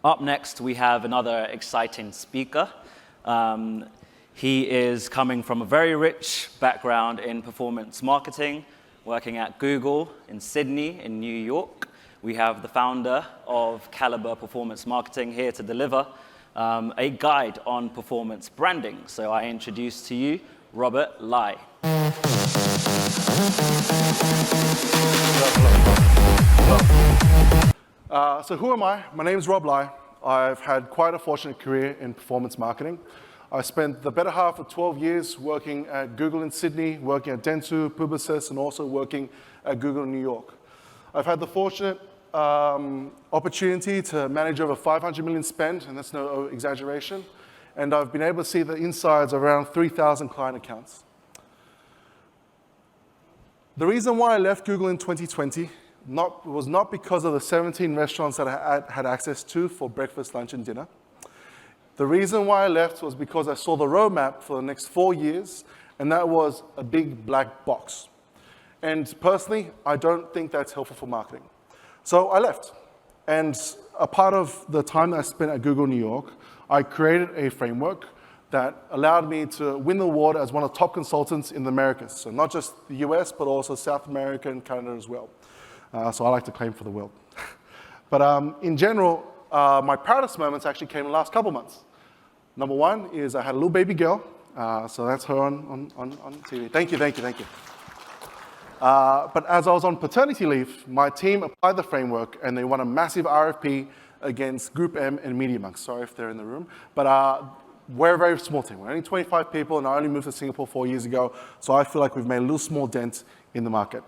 Up next, we have another exciting speaker. He is coming from a very rich background in performance marketing, working at Google in Sydney, in New York. We have the founder of Kaliber Performance Marketing here to deliver a guide on performance branding. So I introduce to you Robert Lai. So who am I? My name is Rob Lai. I've had quite a fortunate career in performance marketing. I spent the better half of 12 years working at Google in Sydney, working at Dentsu, Publicis, and also working at Google in New York. I've had the fortunate opportunity to manage over 500 million spend, and that's no exaggeration. And I've been able to see the insides of around 3,000 client accounts. The reason why I left Google in 2020 was not because of the 17 restaurants that I had access to for breakfast, lunch, and dinner. The reason why I left was because I saw the roadmap for the next 4 years, and that was a big black box. And personally, I don't think that's helpful for marketing. So I left. And a part of the time that I spent at Google New York, I created a framework that allowed me to win the award as one of the top consultants in the Americas. So not just the US, but also South America and Canada as well. So I like to claim for the world. But in general, my proudest moments actually came in the last couple months. Number one is I had a little baby girl. So that's her on TV. Thank you. But as I was on paternity leave, my team applied the framework and they won a massive RFP against Group M and MediaMonks. Sorry if they're in the room. But we're a very small team. We're only 25 people and I only moved to Singapore 4 years ago. So I feel like we've made a little small dent in the market.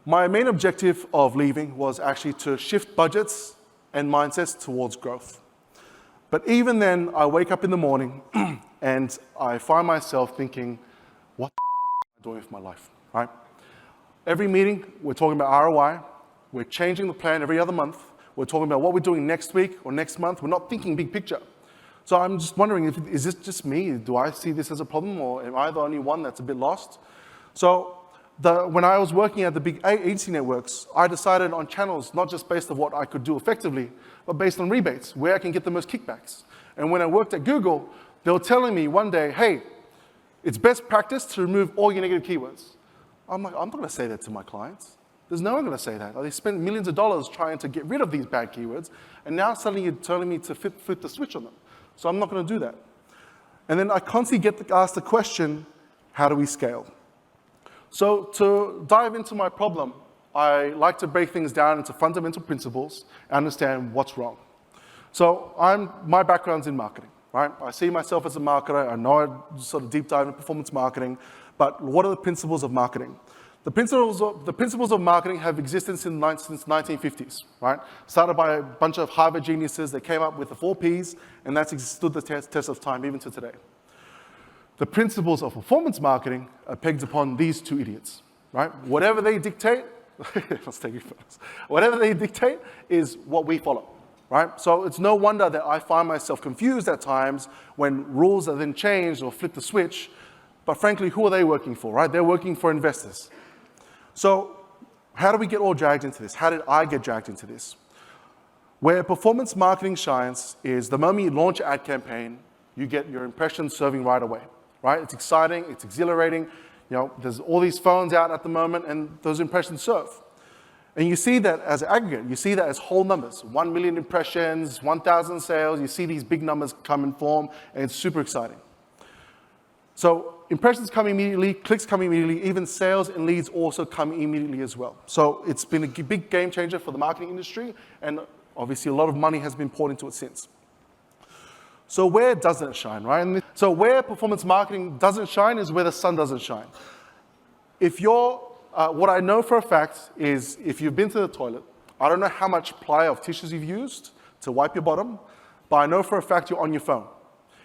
My main objective of leaving was actually to shift budgets and mindsets towards growth. But even then, I wake up in the morning and I find myself thinking, what am I doing with my life, right? Every meeting, we're talking about ROI. We're changing the plan every other month. We're talking about what we're doing next week or next month. We're not thinking big picture. So I'm just wondering, is this just me? Do I see this as a problem, or am I the only one that's a bit lost? So when I was working at the big agency networks, I decided on channels, not just based on what I could do effectively, but based on rebates, where I can get the most kickbacks. And when I worked at Google, they were telling me one day, hey, it's best practice to remove all your negative keywords. I'm like, I'm not going to say that to my clients. There's no one going to say that. They spent millions of dollars trying to get rid of these bad keywords, and now suddenly you're telling me to flip the switch on them. So I'm not going to do that. And then I constantly get asked the question, how do we scale? So to dive into my problem, I like to break things down into fundamental principles and understand what's wrong. So my background's in marketing, right? I see myself as a marketer. I know I sort of deep dive into performance marketing, but what are the principles of marketing? The principles of marketing have existed since 1950s, right? Started by a bunch of Harvard geniuses that came up with the 4 Ps, and that's stood the test of time even to today. The principles of performance marketing are pegged upon these 2 idiots, right? Whatever they dictate, let's take it first. Whatever they dictate is what we follow, right? So it's no wonder that I find myself confused at times when rules are then changed or flip the switch. But frankly, who are they working for, right? They're working for investors. So how do we get all dragged into this? How did I get dragged into this? Where performance marketing shines is the moment you launch an ad campaign, you get your impressions serving right away. Right? It's exciting, it's exhilarating. You know, there's all these phones out at the moment, and those impressions serve. And you see that as aggregate. You see that as whole numbers. 1 million impressions, 1,000 sales. You see these big numbers come and form, and it's super exciting. So impressions come immediately, clicks come immediately, even sales and leads also come immediately as well. So it's been a big game changer for the marketing industry, and obviously a lot of money has been poured into it since. So where doesn't it shine, right? And so where performance marketing doesn't shine is where the sun doesn't shine. What I know for a fact is if you've been to the toilet, I don't know how much ply of tissues you've used to wipe your bottom, but I know for a fact you're on your phone.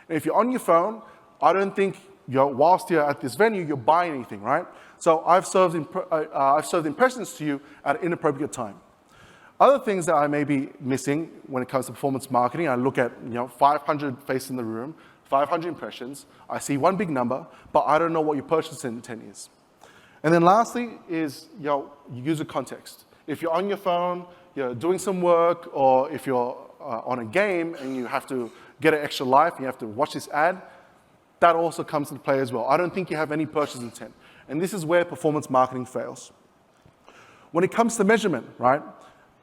And if you're on your phone, I don't think whilst you're at this venue, you're buying anything, right? So I've served impressions to you at an inappropriate time. Other things that I may be missing when it comes to performance marketing, I look at 500 faces in the room, 500 impressions. I see one big number, but I don't know what your purchase intent is. And then lastly is user context. If you're on your phone, you're doing some work, or if you're on a game and you have to get an extra life, and you have to watch this ad, that also comes into play as well. I don't think you have any purchase intent. And this is where performance marketing fails. When it comes to measurement, right?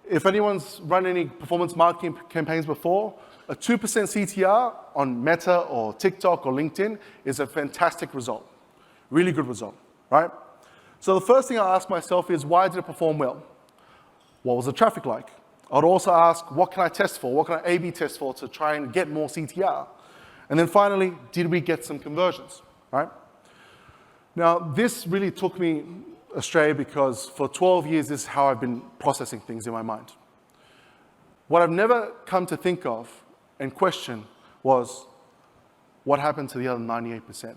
If anyone's run any performance marketing campaigns before, a 2% CTR on Meta or TikTok or LinkedIn is a fantastic result. Really good result, right? So the first thing I ask myself is, why did it perform well? What was the traffic like? I'd also ask, what can I test for? What can I A/B test for to try and get more CTR? And then finally, did we get some conversions, right? Now, this really took me astray because for 12 years, this is how I've been processing things in my mind. What I've never come to think of and question was, what happened to the other 98%?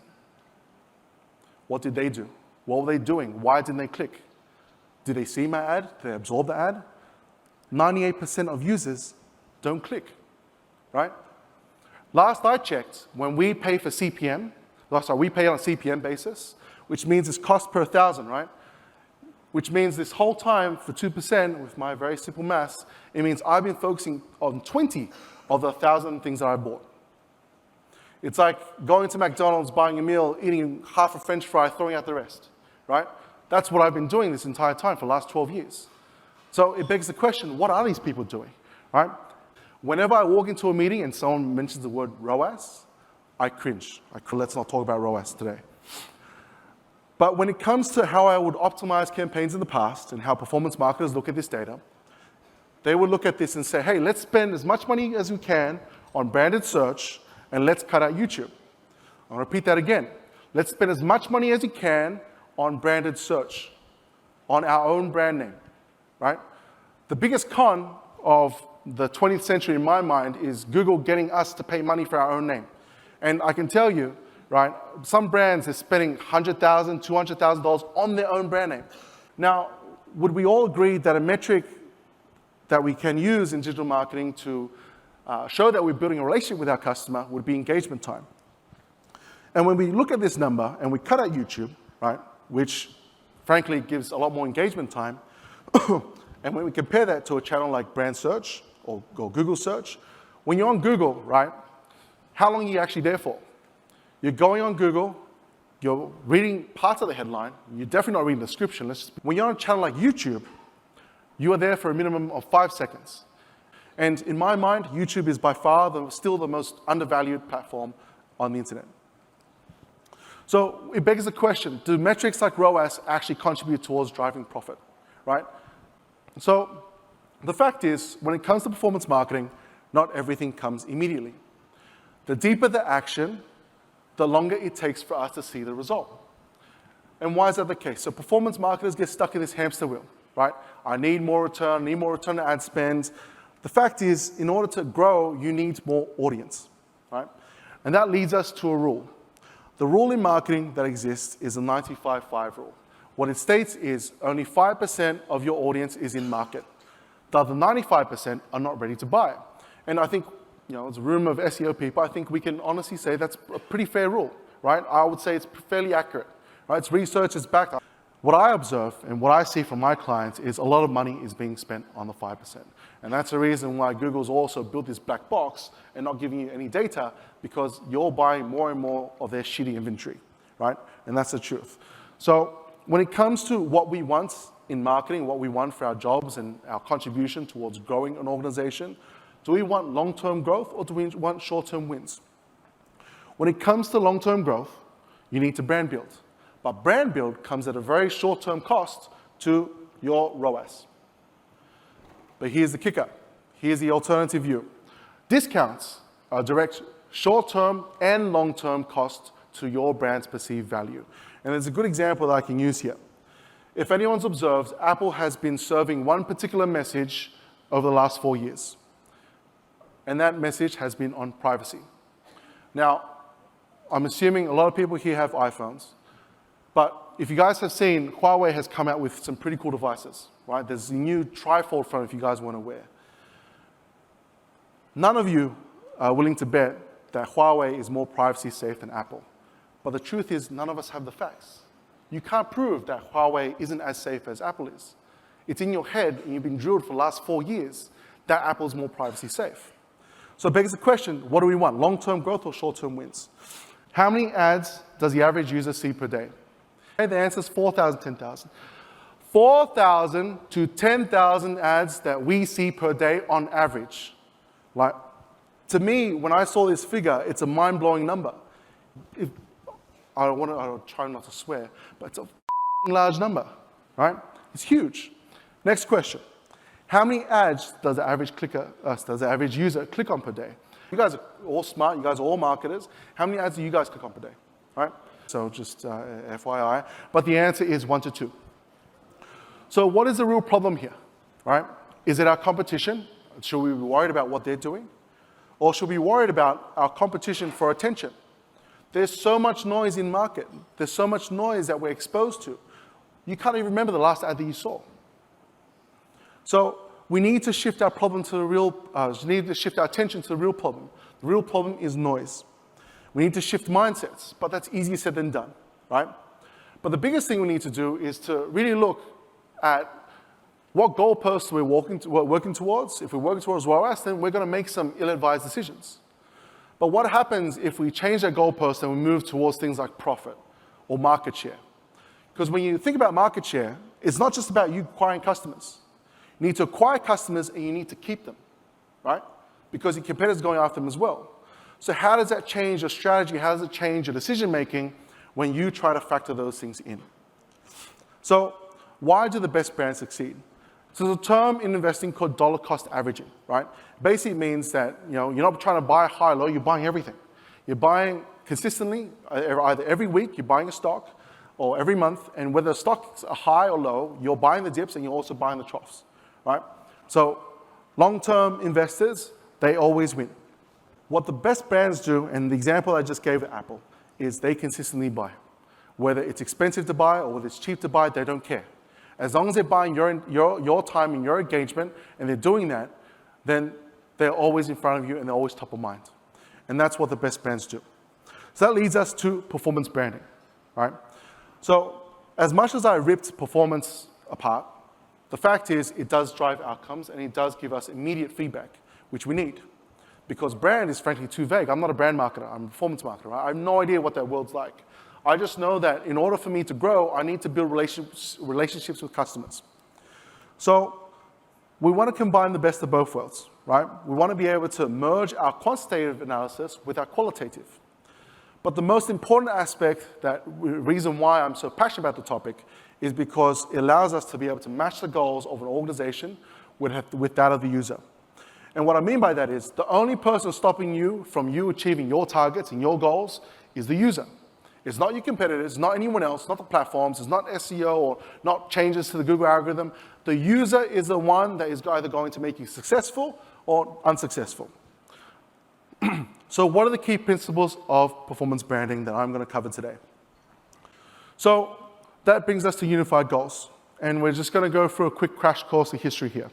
What did they do? What were they doing? Why didn't they click? Did they see my ad? Did they absorb the ad? 98% of users don't click, right? Last I checked, when we pay for CPM, we pay on a CPM basis, which means it's cost per 1,000, right? Which means this whole time for 2%, with my very simple maths, it means I've been focusing on 20 of the 1,000 things that I bought. It's like going to McDonald's, buying a meal, eating half a French fry, throwing out the rest, right? That's what I've been doing this entire time for the last 12 years. So it begs the question, what are these people doing, right? Whenever I walk into a meeting and someone mentions the word ROAS, I cringe. Let's not talk about ROAS today. But when it comes to how I would optimize campaigns in the past and how performance marketers look at this data, they would look at this and say, hey, let's spend as much money as we can on branded search and let's cut out YouTube. I'll repeat that again. Let's spend as much money as we can on branded search, on our own brand name, right? The biggest con of the 20th century in my mind is Google getting us to pay money for our own name. And I can tell you, right, some brands are spending $100,000, $200,000 on their own brand name. Now, would we all agree that a metric that we can use in digital marketing to show that we're building a relationship with our customer would be engagement time? And when we look at this number and we cut out YouTube, right, which frankly gives a lot more engagement time, and when we compare that to a channel like brand search or Google search, when you're on Google, right, how long are you actually there for? You're going on Google, you're reading parts of the headline, you're definitely not reading the description. When you're on a channel like YouTube, you are there for a minimum of 5 seconds. And in my mind, YouTube is by far still the most undervalued platform on the internet. So it begs the question, do metrics like ROAS actually contribute towards driving profit, right? So the fact is, when it comes to performance marketing, not everything comes immediately. The deeper the action, the longer it takes for us to see the result. And why is that the case? So performance marketers get stuck in this hamster wheel, right? I need more return on ad spend. The fact is, in order to grow, you need more audience, right? And that leads us to a rule. The rule in marketing that exists is the 95-5 rule. What it states is only 5% of your audience is in market. The other 95% are not ready to buy. And I think, as a room of SEO people, I think we can honestly say that's a pretty fair rule, right? I would say it's fairly accurate, right? It's research, it's backed up. What I observe and what I see from my clients is a lot of money is being spent on the 5%. And that's the reason why Google's also built this black box and not giving you any data, because you're buying more and more of their shitty inventory, right? And that's the truth. So when it comes to what we want in marketing, what we want for our jobs and our contribution towards growing an organization, do we want long-term growth or do we want short-term wins? When it comes to long-term growth, you need to brand build. But brand build comes at a very short-term cost to your ROAS. But here's the kicker. Here's the alternative view. Discounts are direct short-term and long-term cost to your brand's perceived value. And there's a good example that I can use here. If anyone's observed, Apple has been serving one particular message over the last 4 years. And that message has been on privacy. Now, I'm assuming a lot of people here have iPhones. But if you guys have seen, Huawei has come out with some pretty cool devices, right? There's a new trifold phone if you guys want to wear. None of you are willing to bet that Huawei is more privacy safe than Apple. But the truth is, none of us have the facts. You can't prove that Huawei isn't as safe as Apple is. It's in your head, and you've been drilled for the last 4 years that Apple's more privacy safe. So it begs the question, what do we want? Long-term growth or short-term wins? How many ads does the average user see per day? Okay, the answer is 4,000, 10,000. 4,000 to 10,000 ads that we see per day on average. Like, to me, when I saw this figure, it's a mind-blowing number. I'll try not to swear, but it's a large number, right? It's huge. Next question. How many ads does the average user click on per day? You guys are all smart, you guys are all marketers. How many ads do you guys click on per day, right? So just FYI. But the answer is 1 to 2. So what is the real problem here, right? Is it our competition? Should we be worried about what they're doing? Or should we be worried about our competition for attention? There's so much noise in market. There's so much noise that we're exposed to. You can't even remember the last ad that you saw. So we need to shift our problem to the real, we need to shift our attention to the real problem. The real problem is noise. We need to shift mindsets, but that's easier said than done, right? But the biggest thing we need to do is to really look at what goalposts we're working towards. If we're working towards ROAS, then we're going to make some ill-advised decisions. But what happens if we change that goalpost and we move towards things like profit or market share? Because when you think about market share, it's not just about you acquiring customers. You need to acquire customers and you need to keep them, right? Because your competitors are going after them as well. So how does that change your strategy? How does it change your decision-making when you try to factor those things in? So why do the best brands succeed? So there's a term in investing called dollar cost averaging, right? Basically it means that you're not trying to buy high or low, you're buying everything. You're buying consistently, either every week, you're buying a stock, or every month, and whether the stocks are high or low, you're buying the dips and you're also buying the troughs, right? So long-term investors, they always win. What the best brands do, and the example I just gave at Apple, is they consistently buy. Whether it's expensive to buy or whether it's cheap to buy, they don't care. As long as they're buying your time and your engagement, and they're doing that, then they're always in front of you and they're always top of mind. And that's what the best brands do. So that leads us to performance branding, right? So as much as I ripped performance apart, the fact is it does drive outcomes and it does give us immediate feedback, which we need. Because brand is frankly too vague. I'm not a brand marketer, I'm a performance marketer, right? I have no idea what that world's like. I just know that in order for me to grow, I need to build relationships with customers. So we want to combine the best of both worlds, right? We want to be able to merge our quantitative analysis with our qualitative. But the most important aspect, reason why I'm so passionate about the topic, is because it allows us to be able to match the goals of an organization with that of the user. And what I mean by that is the only person stopping you from achieving your targets and your goals is the user. It's not your competitors, it's not anyone else, not the platforms, it's not SEO or not changes to the Google algorithm. The user is the one that is either going to make you successful or unsuccessful. So what are the key principles of performance branding that I'm going to cover today? So that brings us to unified goals. And we're just going to go through a quick crash course of history here.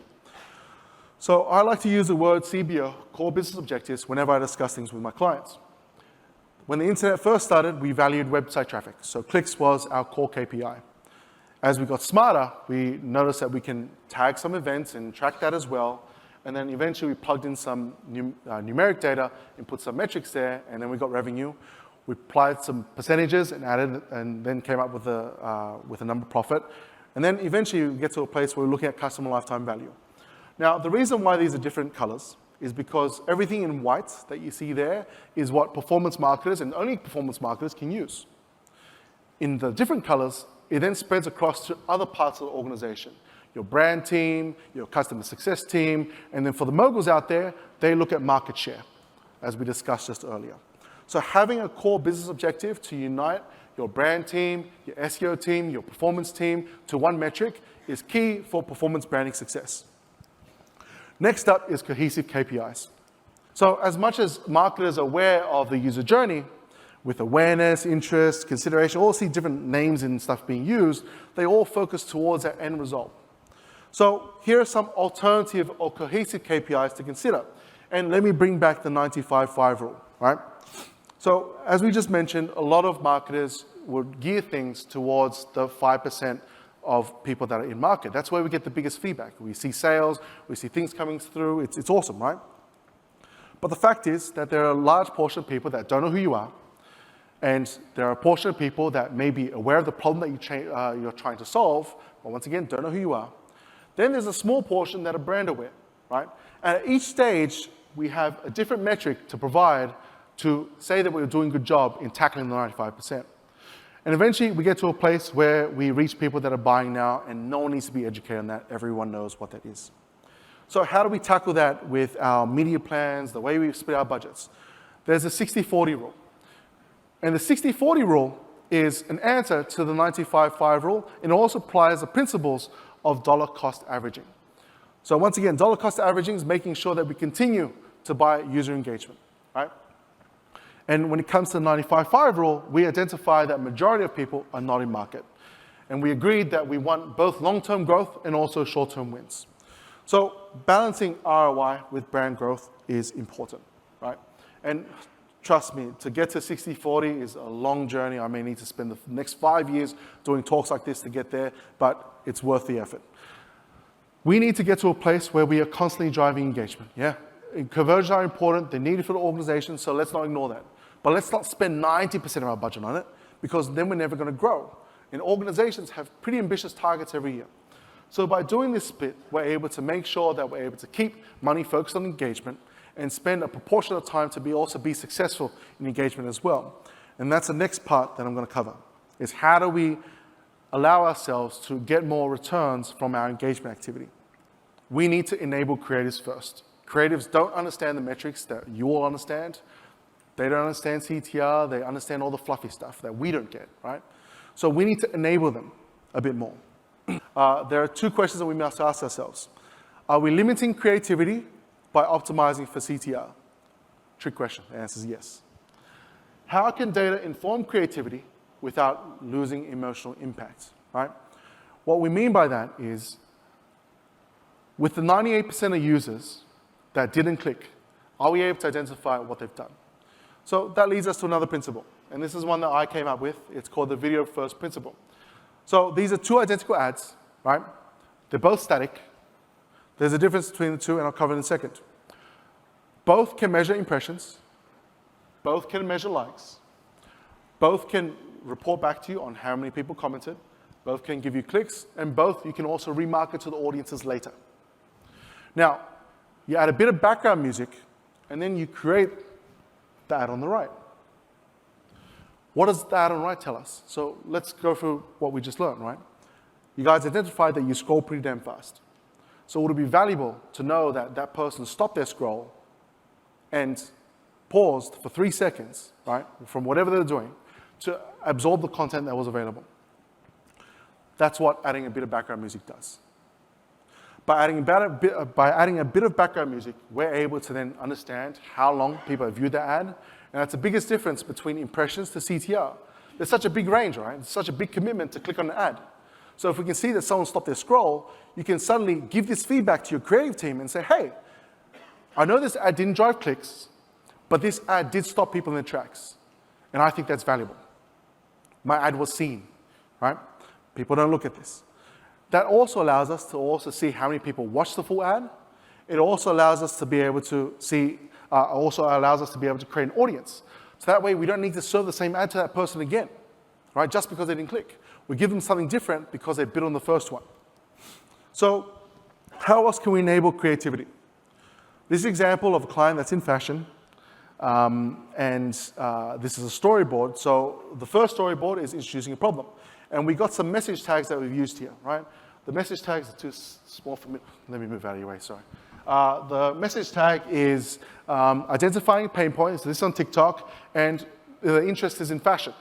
So I like to use the word CBO, core business objectives, whenever I discuss things with my clients. When the internet first started, we valued website traffic. So clicks was our core KPI. As we got smarter, we noticed that we can tag some events and track that as well. And then eventually we plugged in some numeric data and put some metrics there, and then we got revenue. We applied some percentages and added, and then came up with a number profit. And then eventually we get to a place where we're looking at customer lifetime value. Now, the reason why these are different colors is because everything in white that you see there is what performance marketers, and only performance marketers, can use. In the different colors, it then spreads across to other parts of the organization. Your brand team, your customer success team, and then for the moguls out there, they look at market share, as we discussed just earlier. So having a core business objective to unite your brand team, your SEO team, your performance team to one metric is key for performance branding success. Next up is cohesive KPIs. So as much as marketers are aware of the user journey, with awareness, interest, consideration, all see different names and stuff being used, they all focus towards that end result. So here are some alternative or cohesive KPIs to consider. And let me bring back the 95-5 rule, right? So as we just mentioned, a lot of marketers would gear things towards the 5% of people that are in market. That's where we get the biggest feedback. We see sales, we see things coming through, it's awesome, right? But the fact is that there are a large portion of people that don't know who you are, and there are a portion of people that may be aware of the problem that you're trying to solve, but once again, don't know who you are. Then there's a small portion that are brand aware, right? And at each stage, we have a different metric to provide to say that we're doing a good job in tackling the 95%. And eventually, we get to a place where we reach people that are buying now, and no one needs to be educated on that. Everyone knows what that is. So how do we tackle that with our media plans, the way we split our budgets? There's a 60-40 rule. And the 60-40 rule is an answer to the 95-5 rule, and it also applies the principles of dollar cost averaging. So once again, dollar cost averaging is making sure that we continue to buy user engagement, right? And when it comes to the 95-5 rule, we identify that majority of people are not in market. And we agreed that we want both long-term growth and also short-term wins. So balancing ROI with brand growth is important, right? And trust me, to get to 60-40 is a long journey. I may need to spend the next 5 years doing talks like this to get there, but it's worth the effort. We need to get to a place where we are constantly driving engagement, yeah? Conversions are important, they're needed for the organization, so let's not ignore that. But let's not spend 90% of our budget on it, because then we're never gonna grow. And organizations have pretty ambitious targets every year. So by doing this split, we're able to make sure that we're able to keep money focused on engagement and spend a proportion of time to also be successful in engagement as well. And that's the next part that I'm gonna cover, is how do we allow ourselves to get more returns from our engagement activity? We need to enable creatives first. Creatives don't understand the metrics that you all understand. They don't understand CTR, they understand all the fluffy stuff that we don't get, right? So we need to enable them a bit more. There are two questions that we must ask ourselves. Are we limiting creativity by optimizing for CTR? Trick question, the answer is yes. How can data inform creativity without losing emotional impact, right? What we mean by that is, with the 98% of users that didn't click, are we able to identify what they've done? So that leads us to another principle, and this is one that I came up with. It's called the video first principle. So these are two identical ads, right? They're both static. There's a difference between the two, and I'll cover it in a second. Both can measure impressions. Both can measure likes. Both can report back to you on how many people commented. Both can give you clicks, and both you can also remarket to the audiences later. Now, you add a bit of background music, and then you create the ad on the right. What does the ad on the right tell us? So let's go through what we just learned, right? You guys identified that you scroll pretty damn fast. So would it be valuable to know that that person stopped their scroll and paused for 3 seconds, right, from whatever they're doing, to absorb the content that was available? That's what adding a bit of background music does. By adding a bit of background music, we're able to then understand how long people have viewed that ad, and that's the biggest difference between impressions to CTR. There's such a big range, right? It's such a big commitment to click on an ad. So if we can see that someone stopped their scroll, you can suddenly give this feedback to your creative team and say, hey, I know this ad didn't drive clicks, but this ad did stop people in their tracks, and I think that's valuable. My ad was seen, right? People don't look at this. That also allows us to also see how many people watch the full ad. It also allows us to be able to see, to create an audience. So that way we don't need to serve the same ad to that person again, right? Just because they didn't click. We give them something different because they bid on the first one. So how else can we enable creativity? This is an example of a client that's in fashion, this is a storyboard. So the first storyboard is introducing a problem. And we got some message tags that we've used here, right? The message tags are too small for me. Let me move out of your way, sorry. The message tag is identifying pain points. This is on TikTok, and the interest is in fashion.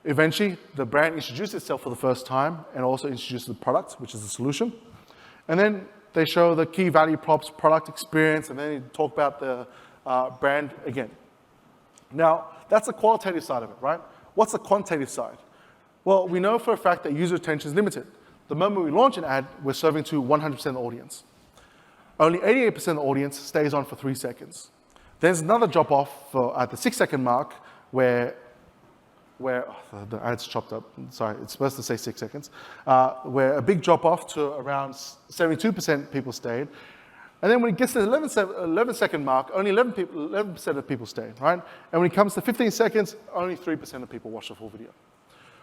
Eventually, the brand introduced itself for the first time and also introduced the product, which is the solution. And then they show the key value props, product experience, and then you talk about the brand again. Now, that's the qualitative side of it, right? What's the quantitative side? Well, we know for a fact that user attention is limited. The moment we launch an ad, we're serving to 100% of the audience. Only 88% of the audience stays on for 3 seconds. There's another drop-off at the 6-second mark where the ad's chopped up. Sorry, it's supposed to say 6 seconds. Where a big drop-off to around 72% people stayed. And then when it gets to the 11-second mark, only 11% of people stay, right? And when it comes to 15 seconds, only 3% of people watch the full video.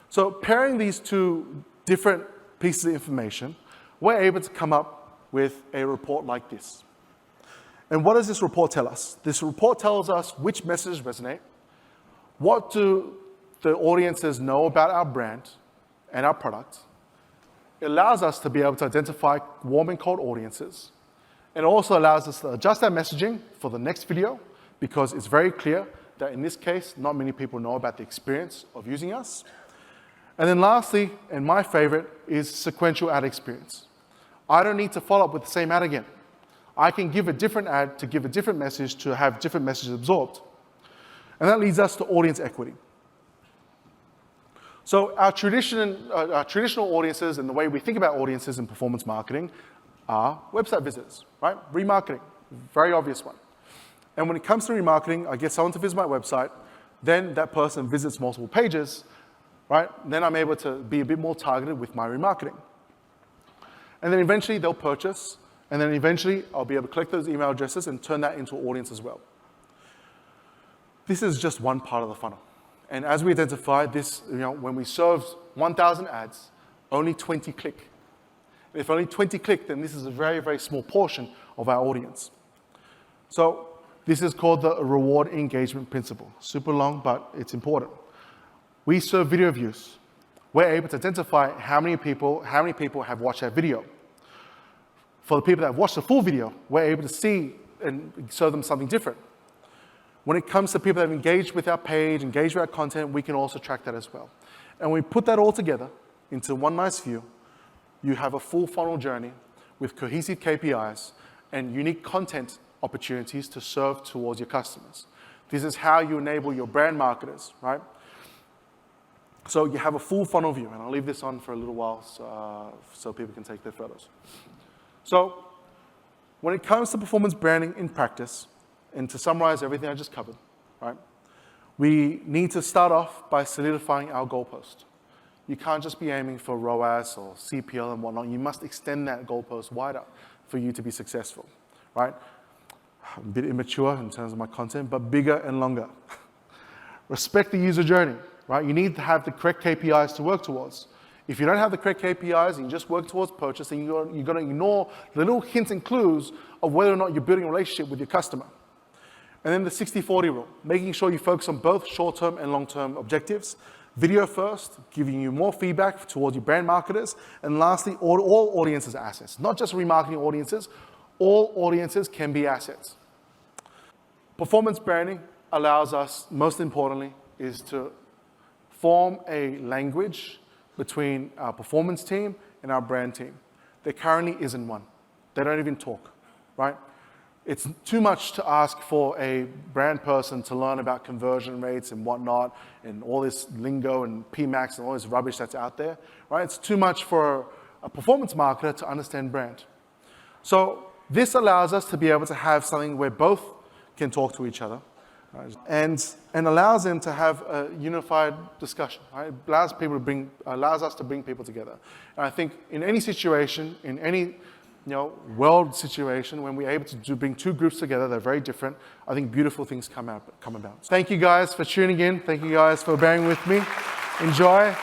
So pairing these two different pieces of information, we're able to come up with a report like this. And what does this report tell us? This report tells us which messages resonate, what do the audiences know about our brand and our product. It allows us to be able to identify warm and cold audiences. It also allows us to adjust our messaging for the next video because it's very clear that in this case, not many people know about the experience of using us. And then lastly, and my favorite, is sequential ad experience. I don't need to follow up with the same ad again. I can give a different ad to give a different message to have different messages absorbed. And that leads us to audience equity. So our traditional audiences and the way we think about audiences in performance marketing are website visitors, right? Remarketing, very obvious one. And when it comes to remarketing, I get someone to visit my website, then that person visits multiple pages, right? Then I'm able to be a bit more targeted with my remarketing. And then eventually they'll purchase, and then eventually I'll be able to collect those email addresses and turn that into an audience as well. This is just one part of the funnel. And as we identified this, when we served 1,000 ads, only 20 click. If only 20 click, then this is a very, very small portion of our audience. So this is called the reward engagement principle. Super long, but it's important. We serve video views. We're able to identify how many people have watched that video. For the people that have watched the full video, we're able to see and serve them something different. When it comes to people that have engaged with our page, engaged with our content, we can also track that as well. And when we put that all together into one nice view, you have a full funnel journey with cohesive KPIs and unique content opportunities to serve towards your customers. This is how you enable your brand marketers, right? So you have a full funnel view, and I'll leave this on for a little while so people can take their photos. So when it comes to performance branding in practice, and to summarize everything I just covered, right? We need to start off by solidifying our goalpost. You can't just be aiming for ROAS or CPL and whatnot. You must extend that goalpost wider for you to be successful, right? I'm a bit immature in terms of my content, but bigger and longer. Respect the user journey, right? You need to have the correct KPIs to work towards. If you don't have the correct KPIs and you just work towards purchase, then you're going to ignore the little hints and clues of whether or not you're building a relationship with your customer. And then the 60-40 rule, making sure you focus on both short-term and long-term objectives. Video first, giving you more feedback towards your brand marketers. And lastly, all audiences are assets, not just remarketing audiences. All audiences can be assets. Performance branding allows us, most importantly, is to form a language between our performance team and our brand team. There currently isn't one. They don't even talk, right? It's too much to ask for a brand person to learn about conversion rates and whatnot, and all this lingo and PMAX and all this rubbish that's out there, right? It's too much for a performance marketer to understand brand. So this allows us to be able to have something where both can talk to each other, right? and allows them to have a unified discussion, right? It allows us to bring people together. And I think in any situation, in any world situation, when we're able to bring two groups together, they're very different, I think beautiful things come about. Thank you guys for tuning in. Thank you guys for bearing with me. Enjoy.